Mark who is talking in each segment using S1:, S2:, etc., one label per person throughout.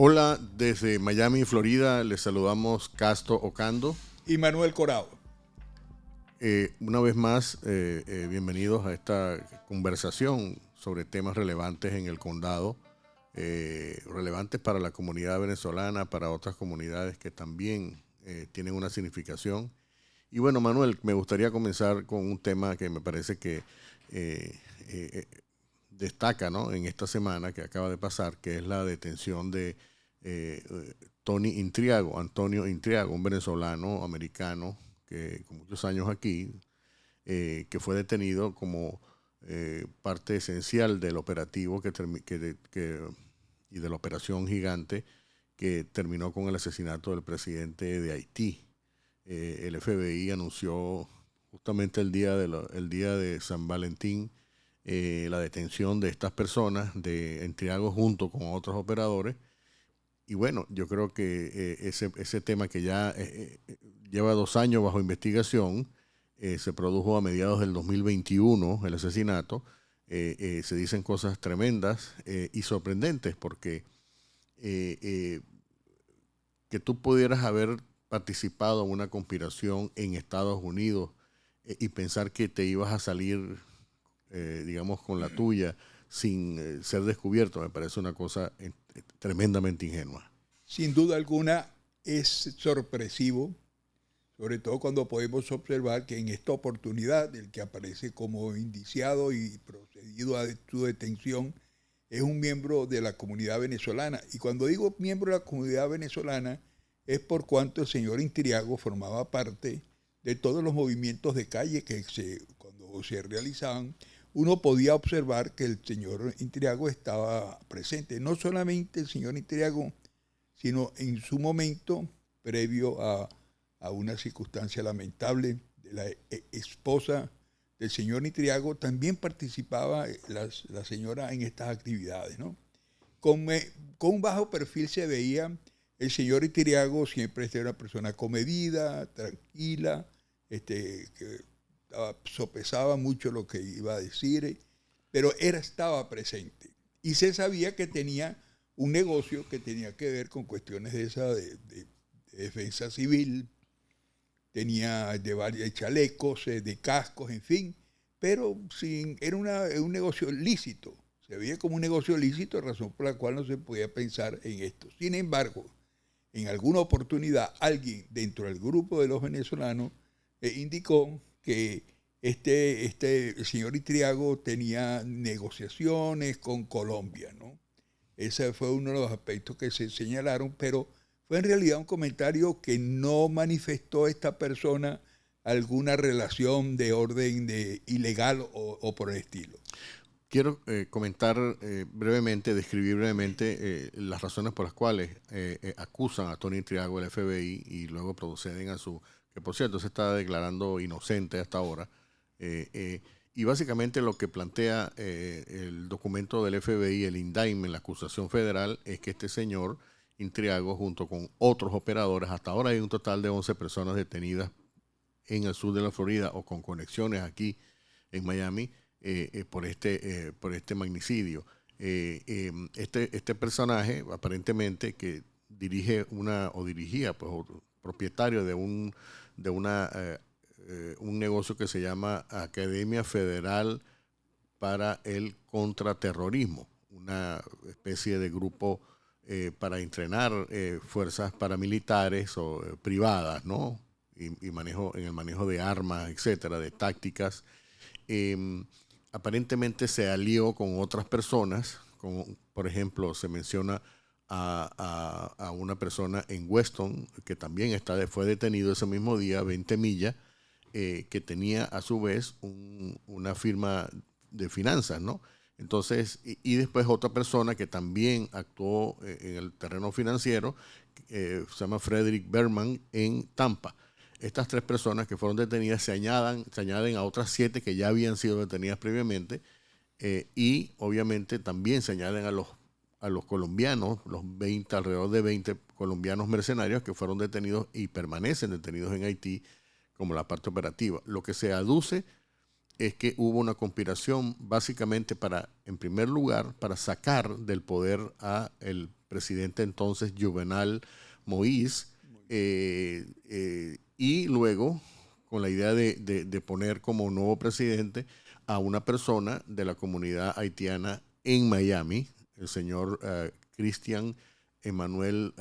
S1: Hola, desde Miami, Florida, les saludamos Casto Ocando.
S2: Y Manuel Corao.
S1: Una vez más, bienvenidos a esta conversación sobre temas relevantes en el condado, relevantes para la comunidad venezolana, para otras comunidades que también tienen una significación. Y bueno, Manuel, me gustaría comenzar con un tema que me parece que eh, eh, destaca, ¿no?, en esta semana que acaba de pasar, que es la detención de Antonio Intriago, un venezolano americano que con muchos años aquí, que fue detenido como parte esencial del operativo y de la operación gigante que terminó con el asesinato del presidente de Haití. El FBI anunció justamente el día de San Valentín la detención de estas personas de Intriago junto con otros operadores. Y bueno, yo creo que ese tema que ya lleva 2 años bajo investigación, se produjo a mediados del 2021, el asesinato. Se dicen cosas tremendas y sorprendentes porque eh, eh, que tú pudieras haber participado en una conspiración en Estados Unidos y pensar que te ibas a salir, digamos, con la tuya sin ser descubierto, me parece una cosa tremendamente ingenua.
S2: Sin duda alguna es sorpresivo, sobre todo cuando podemos observar que en esta oportunidad el que aparece como indiciado y procedido a su detención es un miembro de la comunidad venezolana. Y cuando digo miembro de la comunidad venezolana es por cuanto el señor Intriago formaba parte de todos los movimientos de calle que cuando se realizaban. Uno podía observar que el señor Intriago estaba presente. No solamente el señor Intriago, sino en su momento, previo a una circunstancia lamentable de la esposa del señor Intriago, también participaba la señora en estas actividades, ¿no? Con un bajo perfil se veía el señor Intriago, siempre era una persona comedida, tranquila, que sopesaba mucho lo que iba a decir, pero estaba presente. Y se sabía que tenía un negocio que tenía que ver con cuestiones de defensa civil, tenía de varios chalecos, de cascos, en fin, pero era un negocio lícito, se veía como un negocio lícito, razón por la cual no se podía pensar en esto. Sin embargo, en alguna oportunidad alguien dentro del grupo de los venezolanos indicó que el señor Intriago tenía negociaciones con Colombia, ¿no? Ese fue uno de los aspectos que se señalaron, pero fue en realidad un comentario que no manifestó esta persona alguna relación de orden ilegal o por el estilo.
S1: Quiero comentar brevemente, describir brevemente las razones por las cuales acusan a Tony Intriago, el FBI, y luego proceden a que por cierto se está declarando inocente hasta ahora. Y básicamente lo que plantea el documento del FBI, el indictment, la acusación federal, es que este señor Intriago, junto con otros operadores, hasta ahora hay un total de 11 personas detenidas en el sur de la Florida o con conexiones aquí en Miami, por este magnicidio. Este personaje, aparentemente, que dirigía, pues, propietario de un negocio que se llama Academia Federal para el Contraterrorismo, una especie de grupo para entrenar fuerzas paramilitares o privadas, ¿no? En el manejo de armas, etcétera, de tácticas. Aparentemente se alió con otras personas, por ejemplo, se menciona a una persona en Weston que también fue detenido ese mismo día, 20 millas, que tenía a su vez una firma de finanzas, ¿no? Entonces, y después otra persona que también actuó en el terreno financiero, se llama Frederick Berman, en Tampa. Estas 3 personas que fueron detenidas se añaden a otras 7 que ya habían sido detenidas previamente, y obviamente también se añaden a los colombianos, alrededor de 20 colombianos mercenarios que fueron detenidos y permanecen detenidos en Haití como la parte operativa. Lo que se aduce es que hubo una conspiración básicamente para, en primer lugar, para sacar del poder a el presidente entonces Juvenal Moïse, y luego con la idea de poner como nuevo presidente a una persona de la comunidad haitiana en Miami, el señor Cristian Emanuel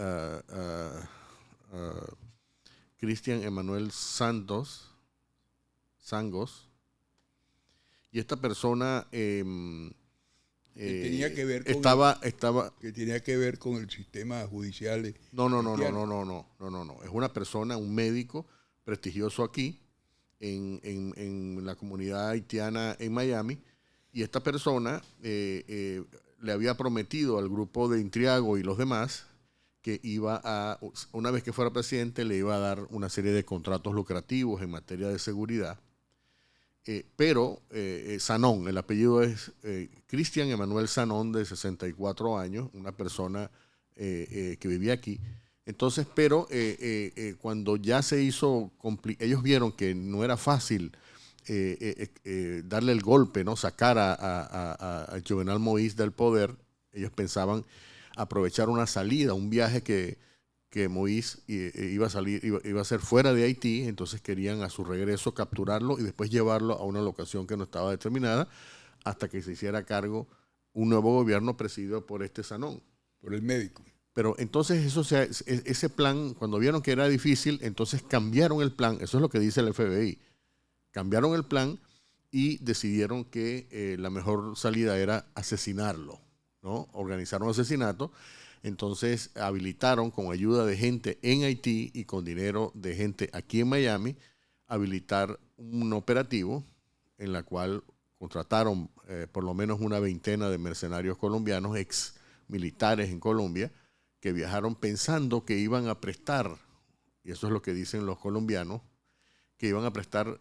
S1: Sangos. Y esta persona
S2: que tenía que ver
S1: estaba
S2: que tenía que ver con el sistema judicial
S1: no,
S2: haitiano.
S1: no. Es una persona, un médico prestigioso aquí en la comunidad haitiana en Miami. Y esta persona le había prometido al grupo de Intriago y los demás que una vez que fuera presidente, le iba a dar una serie de contratos lucrativos en materia de seguridad. Pero Sanón, el apellido es Cristian Emanuel Sanón, de 64 años, una persona que vivía aquí. Entonces, pero cuando ya se hizo, ellos vieron que no era fácil darle el golpe, ¿no? Sacar a Juvenal Moïse del poder. Ellos pensaban aprovechar una salida, un viaje que Moïse iba a ser fuera de Haití. Entonces querían a su regreso capturarlo y después llevarlo a una locación que no estaba determinada hasta que se hiciera cargo un nuevo gobierno presidido por este Sanón.
S2: Por el médico.
S1: Pero entonces ese plan, cuando vieron que era difícil, entonces cambiaron el plan. Eso es lo que dice el FBI. Cambiaron el plan y decidieron que la mejor salida era asesinarlo, ¿no? Organizaron un asesinato. Entonces habilitaron, con ayuda de gente en Haití y con dinero de gente aquí en Miami, habilitar un operativo en la cual contrataron por lo menos una veintena de mercenarios colombianos, ex militares en Colombia, que viajaron pensando que iban a prestar, y eso es lo que dicen los colombianos, que iban a prestar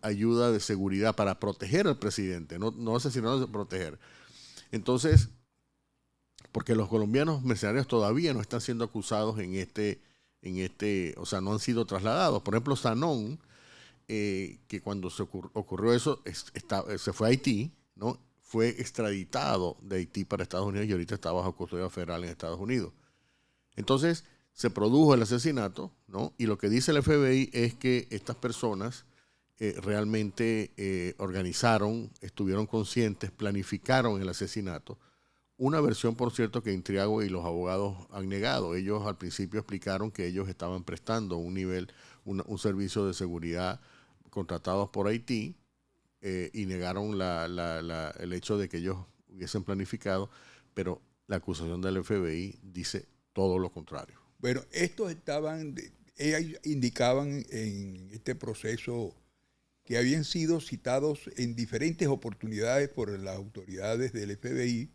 S1: ayuda de seguridad para proteger al presidente, no asesinar, proteger. Entonces, porque los colombianos mercenarios todavía no están siendo acusados o sea, no han sido trasladados. Por ejemplo, Sanón, que cuando se ocurrió eso, se fue a Haití, ¿no? Fue extraditado de Haití para Estados Unidos y ahorita está bajo custodia federal en Estados Unidos. Entonces, se produjo el asesinato, ¿no? Y lo que dice el FBI es que estas personas realmente organizaron, estuvieron conscientes, planificaron el asesinato. Una versión, por cierto, que Intriago y los abogados han negado. Ellos al principio explicaron que ellos estaban prestando un servicio de seguridad contratados por Haití, y negaron el hecho de que ellos hubiesen planificado, pero la acusación del FBI dice todo lo contrario.
S2: Bueno, ellos indicaban en este proceso que habían sido citados en diferentes oportunidades por las autoridades del FBI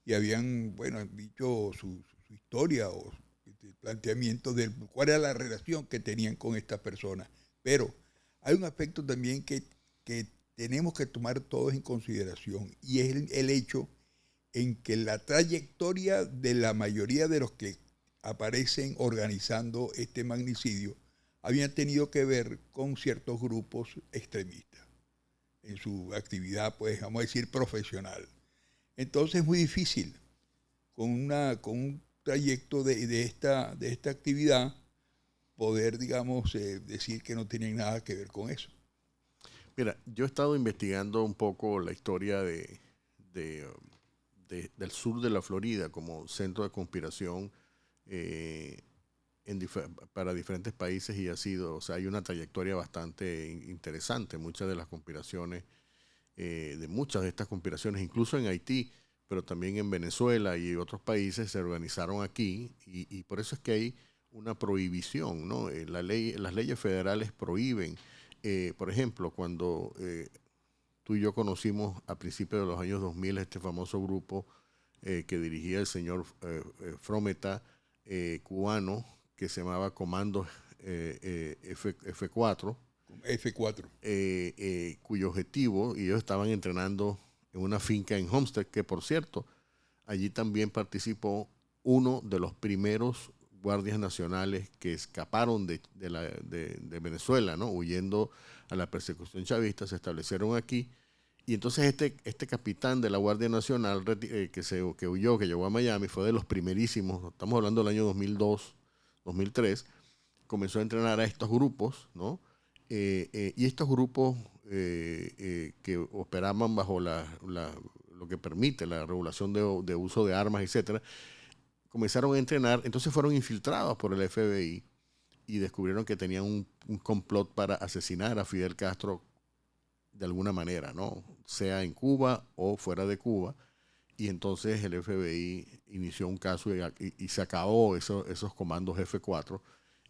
S2: y habían, dicho su historia o planteamiento de cuál era la relación que tenían con estas personas. Pero hay un aspecto también que tenemos que tomar todos en consideración, y es el hecho en que la trayectoria de la mayoría de los que aparecen organizando este magnicidio habían tenido que ver con ciertos grupos extremistas en su actividad, pues vamos a decir, profesional. Entonces es muy difícil con un trayecto de esta actividad poder, digamos, decir que no tienen nada que ver con eso.
S1: Mira, yo he estado investigando un poco la historia del sur de la Florida como centro de conspiración para diferentes países, y hay una trayectoria bastante interesante. Muchas de las conspiraciones, de muchas de estas conspiraciones, incluso en Haití, pero también en Venezuela y otros países, se organizaron aquí, y por eso es que hay una prohibición, ¿no? Las leyes federales prohíben. Por ejemplo, cuando tú y yo conocimos a principios de los años 2000 este famoso grupo que dirigía el señor Frometa, cubano, que se llamaba Comando F4.
S2: F4.
S1: Cuyo objetivo, y ellos estaban entrenando en una finca en Homestead, que por cierto, allí también participó uno de los primeros guardias nacionales que escaparon de Venezuela, ¿no? Huyendo a la persecución chavista, se establecieron aquí. Y entonces este capitán de la Guardia Nacional que huyó, que llegó a Miami, fue de los primerísimos, estamos hablando del año 2002, 2003, comenzó a entrenar a estos grupos, ¿no? Y estos grupos que operaban bajo lo que permite la regulación de uso de armas, etcétera, comenzaron a entrenar, entonces fueron infiltrados por el FBI y descubrieron que tenían un complot para asesinar a Fidel Castro de alguna manera, ¿no? Sea en Cuba o fuera de Cuba. Y entonces el FBI inició un caso y se acabó esos comandos F4.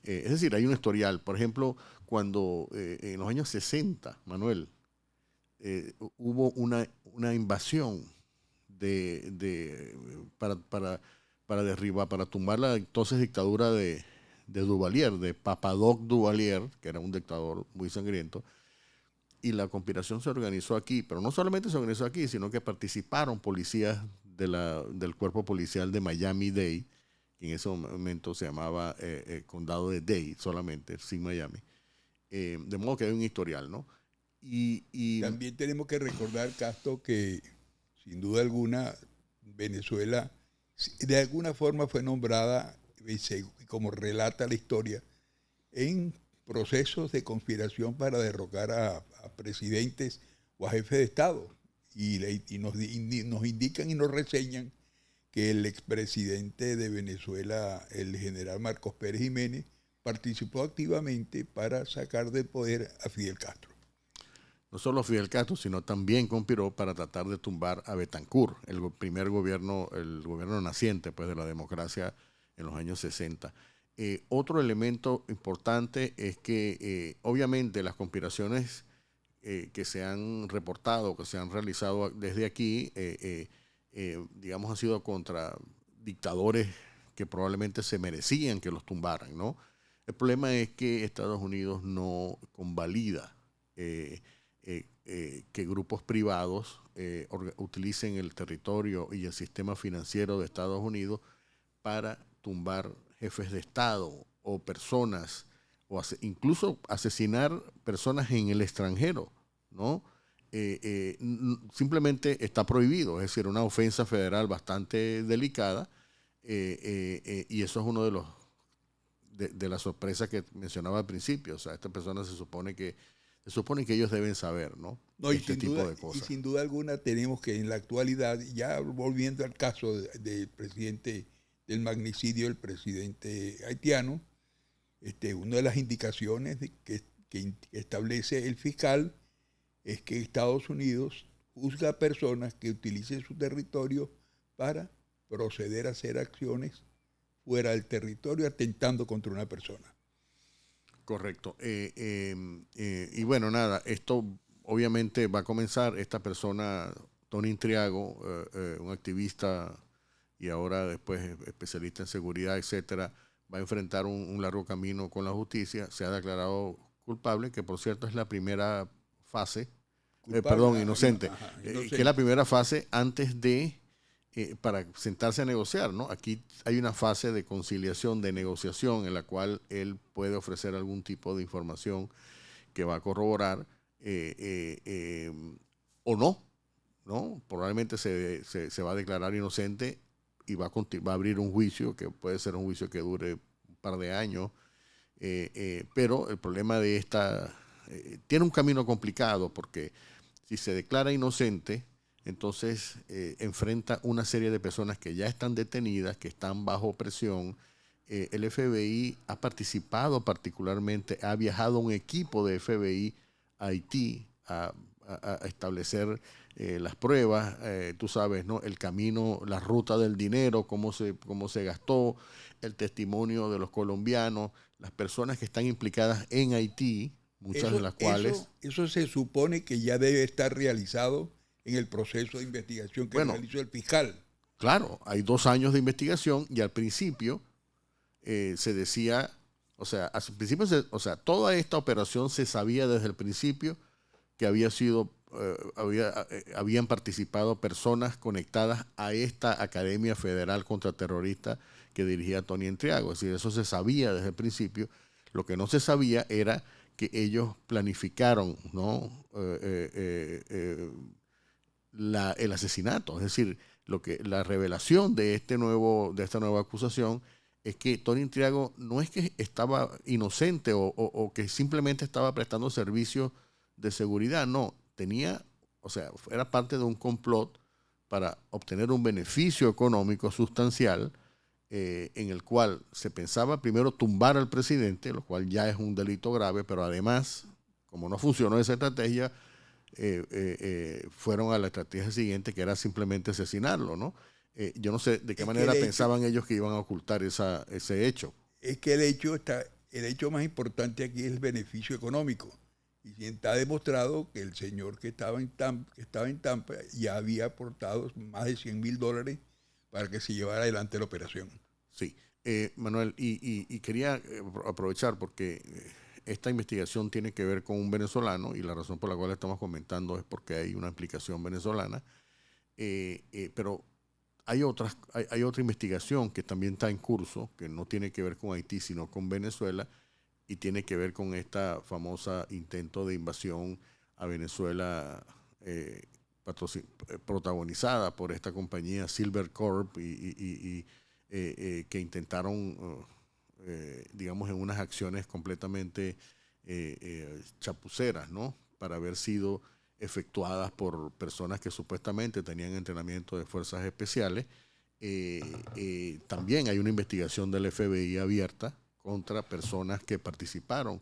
S1: Es decir, hay un historial. Por ejemplo, cuando en los años 60, Manuel, hubo una invasión para derribar, para tumbar la entonces dictadura de Duvalier, de Papadoc Duvalier, que era un dictador muy sangriento, y la conspiración se organizó aquí, pero no solamente se organizó aquí, sino que participaron policías del cuerpo policial de Miami-Dade, que en ese momento se llamaba condado de Dade solamente, sin Miami. De modo que hay un historial, ¿no?
S2: También tenemos que recordar, Castro, que sin duda alguna Venezuela de alguna forma fue nombrada, como relata la historia, en procesos de conspiración para derrocar a presidentes o a jefes de Estado. Y nos indican y nos reseñan que el expresidente de Venezuela, el general Marcos Pérez Jiménez, participó activamente para sacar del poder a Fidel Castro.
S1: No solo Fidel Castro, sino también conspiró para tratar de tumbar a Betancourt, el primer gobierno, el gobierno naciente pues, de la democracia en los años 60. Otro elemento importante es que obviamente las conspiraciones que se han reportado, que se han realizado desde aquí, digamos, han sido contra dictadores que probablemente se merecían que los tumbaran, ¿no? El problema es que Estados Unidos no convalida que grupos privados utilicen el territorio y el sistema financiero de Estados Unidos para tumbar jefes de Estado o personas, o incluso asesinar personas en el extranjero, ¿no? Simplemente está prohibido, es decir, una ofensa federal bastante delicada, y eso es uno de las sorpresas que mencionaba al principio. O sea, estas personas se supone que ellos deben saber, ¿no?
S2: Este tipo de cosas. Y sin duda alguna tenemos que en la actualidad, ya volviendo al caso del presidente, del magnicidio del presidente haitiano, una de las indicaciones que establece el fiscal es que Estados Unidos juzga a personas que utilicen su territorio para proceder a hacer acciones fuera del territorio atentando contra una persona.
S1: Correcto. Y bueno, nada, esto obviamente va a comenzar. Esta persona, Tony Intriago, un activista y ahora después especialista en seguridad, etcétera, va a enfrentar un largo camino con la justicia. Se ha declarado culpable, que por cierto es la primera fase, inocente, que es la primera fase antes de para sentarse a negociar, ¿no? Aquí hay una fase de conciliación, de negociación, en la cual él puede ofrecer algún tipo de información que va a corroborar o no, ¿no? Probablemente se va a declarar inocente y va a abrir un juicio, que puede ser un juicio que dure un par de años, pero el problema de tiene un camino complicado, porque si se declara inocente, entonces enfrenta una serie de personas que ya están detenidas, que están bajo presión. El FBI ha participado particularmente, ha viajado un equipo de FBI a Haití a establecer las pruebas, tú sabes, ¿no? El camino, la ruta del dinero, cómo se gastó, el testimonio de los colombianos, las personas que están implicadas en Haití, muchas de las cuales...
S2: Eso se supone que ya debe estar realizado en el proceso de investigación que realizó el fiscal.
S1: Claro, hay 2 años de investigación y al principio se decía, o sea, al principio, toda esta operación se sabía desde el principio que habían participado personas conectadas a esta Academia Federal Contraterrorista que dirigía Tony Entriago. Es decir, eso se sabía desde el principio. Lo que no se sabía era que ellos planificaron, ¿no? El asesinato. Es decir, la revelación de esta nueva acusación es que Tony Entriago no es que estaba inocente o que simplemente estaba prestando servicios de seguridad, no, era parte de un complot para obtener un beneficio económico sustancial, en el cual se pensaba primero tumbar al presidente, lo cual ya es un delito grave, pero además, como no funcionó esa estrategia, fueron a la estrategia siguiente, que era simplemente asesinarlo, ¿no? Yo no sé de qué manera pensaban ellos que iban a ocultar ese hecho.
S2: Es que el hecho más importante aquí es el beneficio económico. Y está demostrado que el señor que estaba en Tampa ya había aportado más de $100,000 para que se llevara adelante la operación.
S1: Sí, Manuel, y quería aprovechar porque esta investigación tiene que ver con un venezolano, y la razón por la cual estamos comentando es porque hay una implicación venezolana, pero hay otra investigación que también está en curso, que no tiene que ver con Haití, sino con Venezuela, y tiene que ver con esta famosa intento de invasión a Venezuela, protagonizada por esta compañía Silver Corp, que intentaron, digamos, en unas acciones completamente chapuceras, ¿no? Para haber sido efectuadas por personas que supuestamente tenían entrenamiento de fuerzas especiales. También hay una investigación del FBI abierta contra personas que participaron,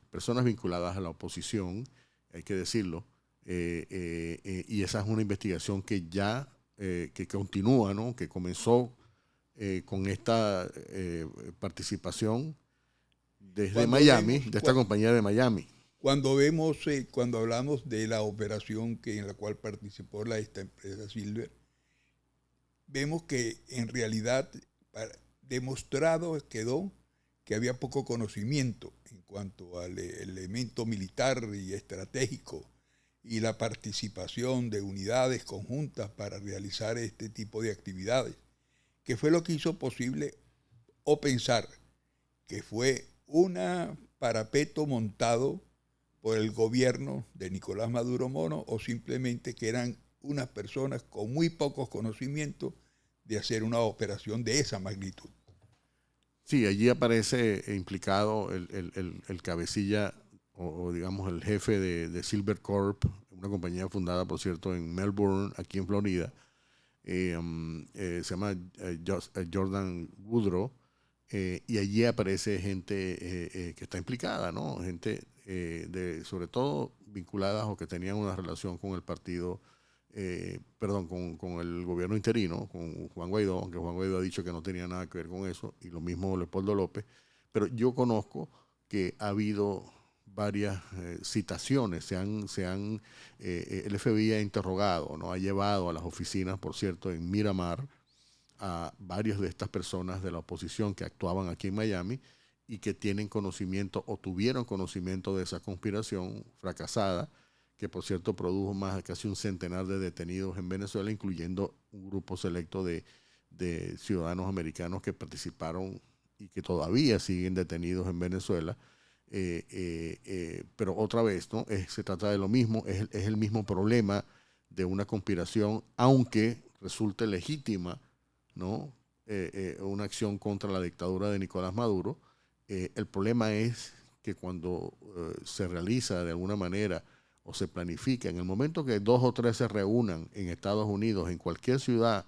S1: personas vinculadas a la oposición, hay que decirlo, y esa es una investigación que ya que continúa, ¿no? Que comenzó con esta participación desde Miami, de esta compañía de Miami.
S2: Cuando hablamos de la operación en la cual participó esta empresa Silver, vemos que en realidad demostrado quedó que había poco conocimiento en cuanto al elemento militar y estratégico y la participación de unidades conjuntas para realizar este tipo de actividades, que fue lo que hizo posible o pensar que fue un parapeto montado por el gobierno de Nicolás Maduro Mono, o simplemente que eran unas personas con muy pocos conocimientos de hacer una operación de esa magnitud.
S1: Sí, allí aparece implicado el cabecilla o digamos el jefe de Silver Corp, una compañía fundada, por cierto, en Melbourne, aquí en Florida. Se llama Jordan Woodrow, y allí aparece gente que está implicada, ¿no? Gente sobre todo vinculadas o que tenían una relación con el partido, con el gobierno interino, con Juan Guaidó, aunque Juan Guaidó ha dicho que no tenía nada que ver con eso, y lo mismo Leopoldo López. Pero yo conozco que ha habido varias citaciones, el FBI ha interrogado, ¿no? Ha llevado a las oficinas, por cierto, en Miramar, a varias de estas personas de la oposición que actuaban aquí en Miami y que tienen conocimiento o tuvieron conocimiento de esa conspiración fracasada, que por cierto produjo más de casi un centenar de detenidos en Venezuela, incluyendo un grupo selecto de ciudadanos americanos que participaron y que todavía siguen detenidos en Venezuela. Pero otra vez, ¿no? Se trata de lo mismo, es el mismo problema de una conspiración, aunque resulte legítima, ¿no? Una acción contra la dictadura de Nicolás Maduro. El problema es que cuando se realiza de alguna manera o se planifica, en el momento que 2 o 3 se reúnan en Estados Unidos, en cualquier ciudad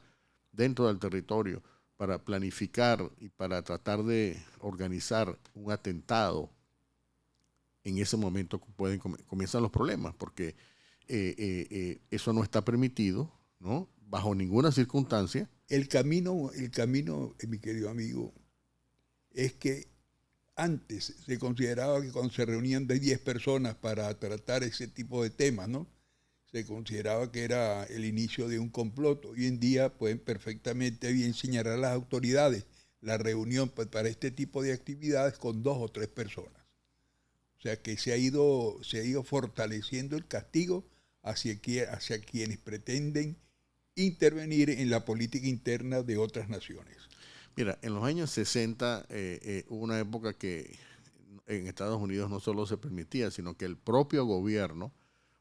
S1: dentro del territorio, para planificar y para tratar de organizar un atentado, en ese momento comienzan los problemas, porque eso no está permitido, ¿no? Bajo ninguna circunstancia.
S2: El camino, mi querido amigo, es que antes se consideraba que cuando se reunían de 10 personas para tratar ese tipo de temas, ¿no? Se consideraba que era el inicio de un complot. Hoy en día pueden perfectamente bien señalar a las autoridades la reunión para este tipo de actividades con 2 o 3 personas. O sea que se ha ido fortaleciendo el castigo hacia quienes pretenden intervenir en la política interna de otras naciones.
S1: Mira, en los años 60 hubo una época que en Estados Unidos no solo se permitía, sino que el propio gobierno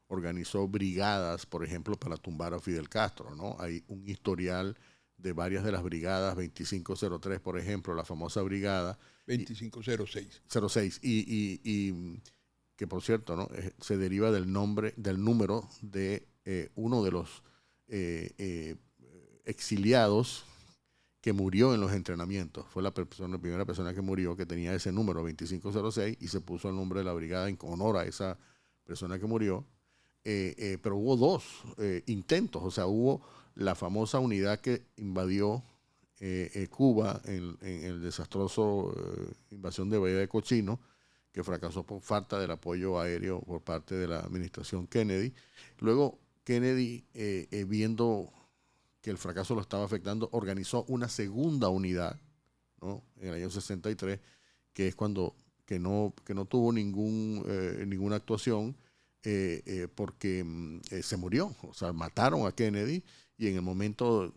S1: organizó brigadas, por ejemplo, para tumbar a Fidel Castro, ¿no? Hay un historial de varias de las brigadas, 2503, por ejemplo, la famosa brigada.
S2: 2506.
S1: 06, y que por cierto, ¿no? Se deriva del número de uno de los exiliados que murió en los entrenamientos. Fue la primera persona que murió que tenía ese número, 2506, y se puso el nombre de la brigada en honor a esa persona que murió. Pero hubo dos intentos, o sea, hubo la famosa unidad que invadió Cuba en el desastroso invasión de Bahía de Cochino, que fracasó por falta del apoyo aéreo por parte de la administración Kennedy. Luego Kennedy, viendo que el fracaso lo estaba afectando, organizó una segunda unidad, ¿no? En el año 63, que es cuando que no tuvo ninguna actuación, porque se murió, o sea, mataron a Kennedy, y en el momento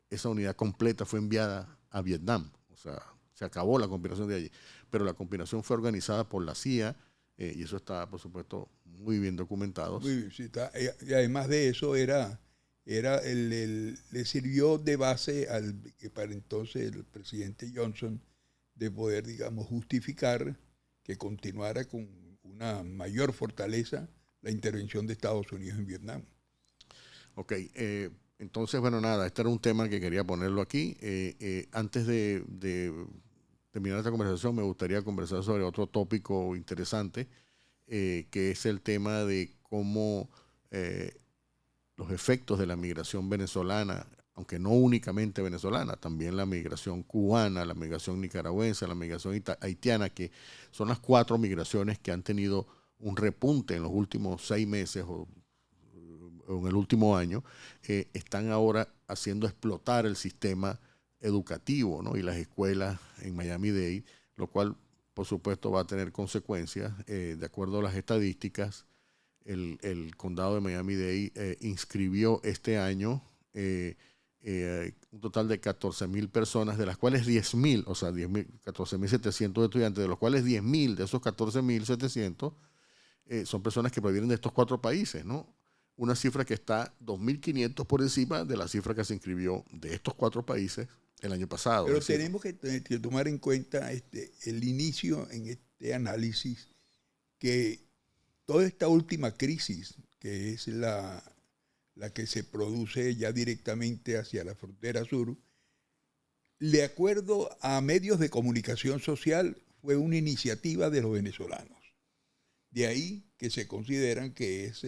S1: esa unidad completa fue enviada a Vietnam, o sea, se acabó la conspiración de allí, pero la conspiración fue organizada por la CIA, y eso está, por supuesto, muy bien documentado.
S2: Muy bien, sí, y además de eso le sirvió de base al que para entonces el presidente Johnson de poder, digamos, justificar que continuara con una mayor fortaleza la intervención de Estados Unidos en Vietnam.
S1: Ok, entonces, bueno, nada, este era un tema que quería ponerlo aquí. Antes de terminar esta conversación, me gustaría conversar sobre otro tópico interesante, que es el tema de cómo los efectos de la migración venezolana, aunque no únicamente venezolana, también la migración cubana, la migración nicaragüense, la migración haitiana, que son las 4 migraciones que han tenido un repunte en los últimos 6 meses o en el último año, están ahora haciendo explotar el sistema educativo, ¿no? Y las escuelas en Miami-Dade, lo cual, por supuesto, va a tener consecuencias. De acuerdo a las estadísticas, el condado de Miami-Dade inscribió este año un total de 14,000 personas, de las cuales 10,000, o sea, 14,700 estudiantes, de los cuales 10,000 de esos 14,700 son personas que provienen de estos 4 países, ¿no? Una cifra que está 2,500 por encima de la cifra que se inscribió de estos 4 países el año pasado.
S2: Pero tenemos que tomar en cuenta el inicio en este análisis, que toda esta última crisis, que es la que se produce ya directamente hacia la frontera sur, de acuerdo a medios de comunicación social, fue una iniciativa de los venezolanos. De ahí que se consideran que es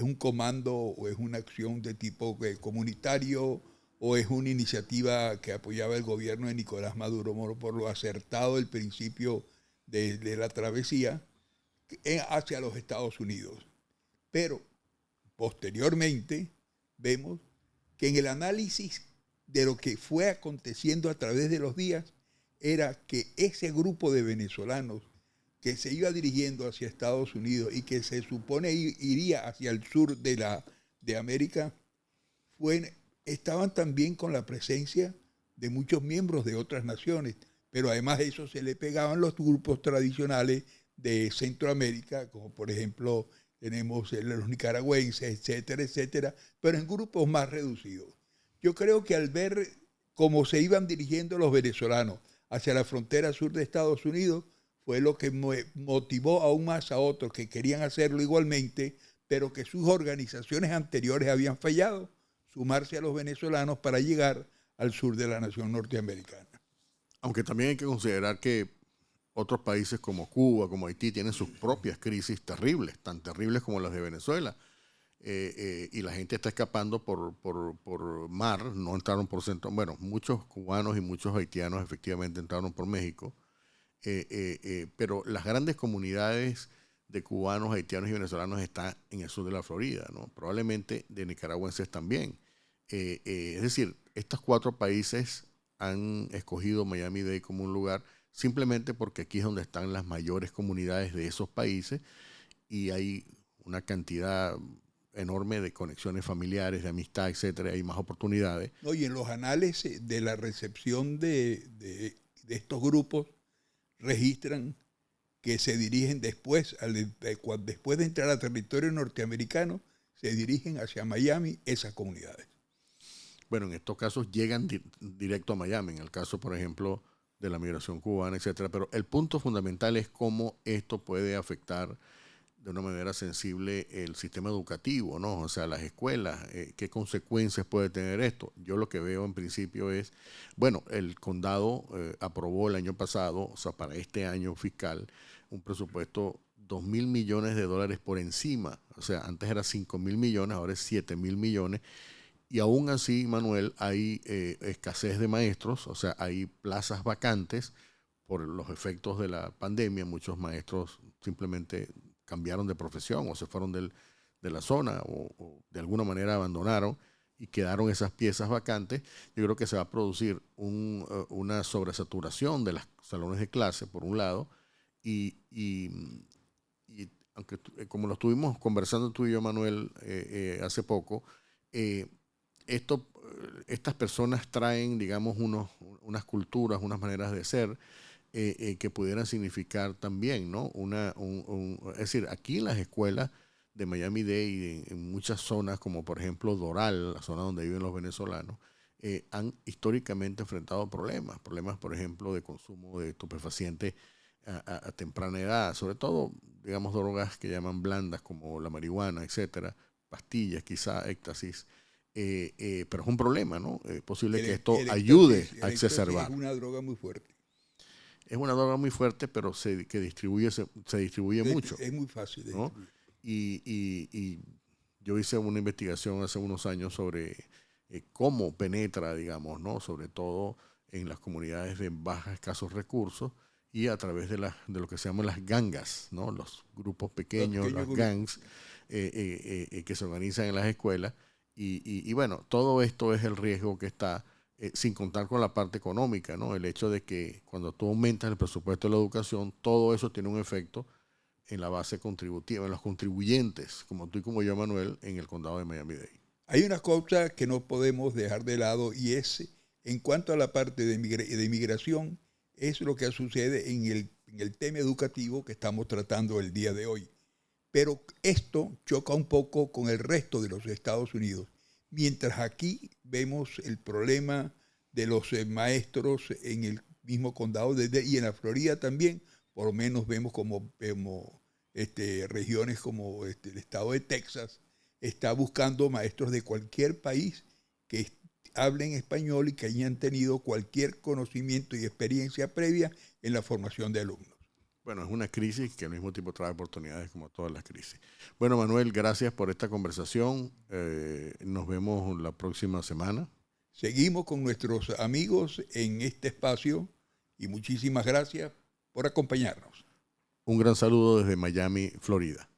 S2: un comando o es una acción de tipo comunitario o es una iniciativa que apoyaba el gobierno de Nicolás Maduro por lo acertado del principio de la travesía hacia los Estados Unidos. Pero posteriormente vemos que en el análisis de lo que fue aconteciendo a través de los días era que ese grupo de venezolanos que se iba dirigiendo hacia Estados Unidos y que se supone iría hacia el sur de América, estaban también con la presencia de muchos miembros de otras naciones, pero además de eso se le pegaban los grupos tradicionales de Centroamérica, como por ejemplo tenemos los nicaragüenses, etcétera, etcétera, pero en grupos más reducidos. Yo creo que al ver cómo se iban dirigiendo los venezolanos hacia la frontera sur de Estados Unidos, fue lo que motivó aún más a otros que querían hacerlo igualmente, pero que sus organizaciones anteriores habían fallado, sumarse a los venezolanos para llegar al sur de la nación norteamericana.
S1: Aunque también hay que considerar que otros países como Cuba, como Haití, tienen sus propias crisis terribles, tan terribles como las de Venezuela. Y la gente está escapando por mar, no entraron por centro. Bueno, muchos cubanos y muchos haitianos efectivamente entraron por México, pero las grandes comunidades de cubanos, haitianos y venezolanos están en el sur de la Florida, ¿no? Probablemente de nicaragüenses también. Es decir, estos 4 países han escogido Miami-Dade como un lugar simplemente porque aquí es donde están las mayores comunidades de esos países y hay una cantidad enorme de conexiones familiares, de amistad, etcétera, hay más oportunidades.
S2: No, y en los anales de la recepción de estos grupos registran que se dirigen después de entrar a territorio norteamericano, se dirigen hacia Miami esas comunidades.
S1: Bueno, en estos casos llegan directo a Miami, en el caso, por ejemplo, de la migración cubana, etcétera. Pero el punto fundamental es cómo esto puede afectar de una manera sensible el sistema educativo, ¿no? O sea, las escuelas, ¿qué consecuencias puede tener esto? Yo lo que veo en principio es, bueno, el condado aprobó el año pasado, o sea, para este año fiscal, un presupuesto $2.000 millones por encima. O sea, antes era 5.000 millones, ahora es 7.000 millones. Y aún así, Manuel, hay escasez de maestros, o sea, hay plazas vacantes por los efectos de la pandemia. Muchos maestros simplemente cambiaron de profesión o se fueron de la zona o de alguna manera abandonaron y quedaron esas piezas vacantes. Yo creo que se va a producir una sobresaturación de los salones de clase, por un lado, y aunque como lo estuvimos conversando tú y yo, Manuel, hace poco, estas personas traen, digamos, unas culturas, unas maneras de ser que pudieran significar también, ¿no? Es decir, aquí en las escuelas de Miami-Dade, en muchas zonas, como por ejemplo Doral, la zona donde viven los venezolanos, han históricamente enfrentado problemas, por ejemplo, de consumo de estupefacientes a temprana edad, sobre todo, digamos, drogas que llaman blandas como la marihuana, etcétera, pastillas, quizá éxtasis. Pero es un problema, ¿no? Es posible que esto ayude a exacerbar.
S2: Es una droga muy fuerte.
S1: Es una droga muy fuerte, pero se distribuye mucho.
S2: Es muy fácil de
S1: ¿no? Y yo hice una investigación hace unos años sobre cómo penetra, digamos, ¿no? Sobre todo en las comunidades de bajos escasos recursos y a través de lo que se llaman las gangas, ¿no? Los grupos pequeños, las gangs que se organizan en las escuelas. Y bueno, todo esto es el riesgo que está, sin contar con la parte económica, ¿no? El hecho de que cuando tú aumentas el presupuesto de la educación, todo eso tiene un efecto en la base contributiva, en los contribuyentes, como tú y como yo, Manuel, en el condado de Miami-Dade.
S2: Hay una cosa que no podemos dejar de lado y es, en cuanto a la parte de inmigración, es lo que sucede en el tema educativo que estamos tratando el día de hoy. Pero esto choca un poco con el resto de los Estados Unidos. Mientras aquí vemos el problema de los maestros en el mismo condado y en la Florida también, por lo menos vemos regiones como el estado de Texas está buscando maestros de cualquier país que hablen español y que hayan tenido cualquier conocimiento y experiencia previa en la formación de alumnos.
S1: Bueno, es una crisis que al mismo tiempo trae oportunidades como todas las crisis. Bueno, Manuel, gracias por esta conversación. Nos vemos la próxima semana.
S2: Seguimos con nuestros amigos en este espacio y muchísimas gracias por acompañarnos.
S1: Un gran saludo desde Miami, Florida.